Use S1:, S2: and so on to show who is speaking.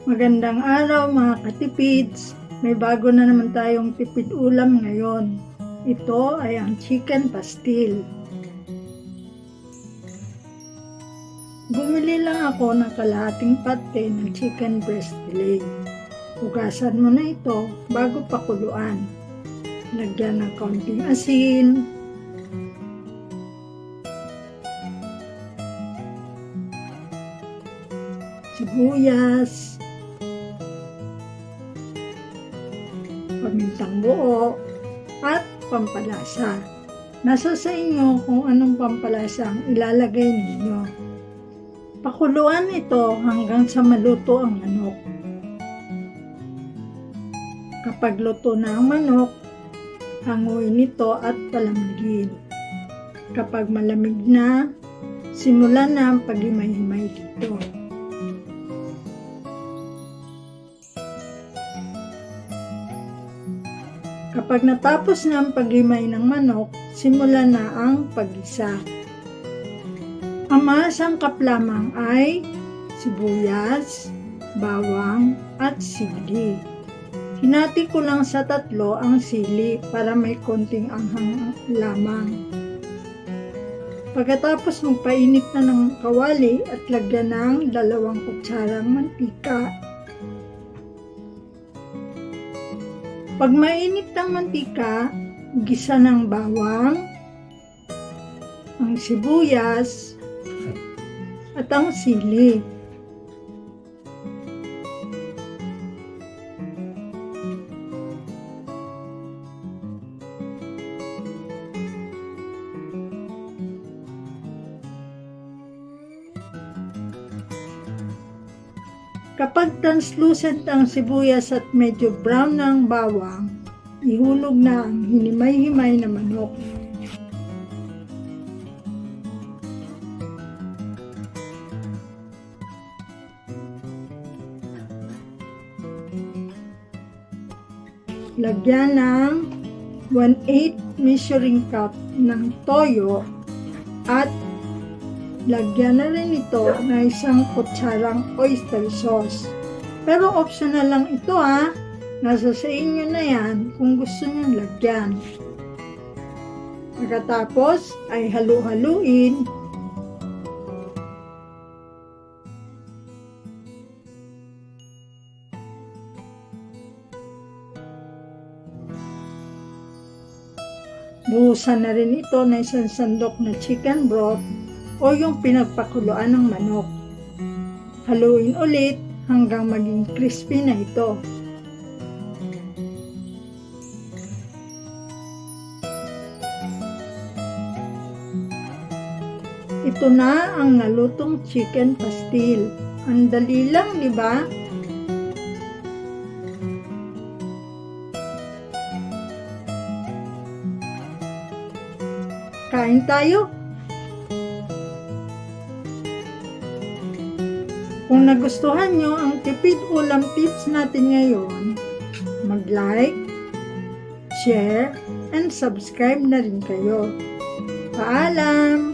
S1: Magandang araw mga katipids. May bago na naman tayong tipid ulam ngayon. Ito ay ang chicken pastil. Bumili lang ako ng kalahating pate ng chicken breast fillet. Hugasan mo na ito bago pakuluan. Lagyan ng kaunting asin, sibuyas, pamintang buo, at pampalasa. Nasa sa inyo kung anong pampalasa ang ilalagay ninyo. Pakuluan ito hanggang sa maluto ang manok. Kapag luto na ang manok, hanguin ito at palamigin. Kapag malamig na, simulan na ang paghimay-himay dito. Kapag natapos na ang paghimay ng manok, simulan na ang paggisa. Ang mga sangkap lamang ay sibuyas, bawang, at sili. Hinati ko lang sa 3 ang sili para may konting anghang lamang. Pagkatapos magpainit na ng kawali at lagyan ng 2 kutsarang mantika. Pag mainit ng mantika, gisa ng bawang, ang sibuyas, at ang sili. Kapag translucent ang sibuyas at medyo brown na ang bawang, ihulog na ang hinimay-himay na manok. Lagyan ng 1/8 measuring cup ng toyo at lagyan na rin ito ng 1 kutsarang oyster sauce. Pero optional lang ito ha. Nasa sa inyo na yan kung gusto nyo lagyan. Pagkatapos ay halu-haluin. Buhusan na rin ito ng 1 sandok na chicken broth o yung pinagpakuluan ng manok. Haluin ulit hanggang maging crispy na ito. Ito na ang nalutong chicken pastil. Ang dali lang, di ba? Kain tayo! Kung nagustuhan nyo ang tipid ulam tips natin ngayon, mag-like, share, and subscribe na rin kayo. Paalam!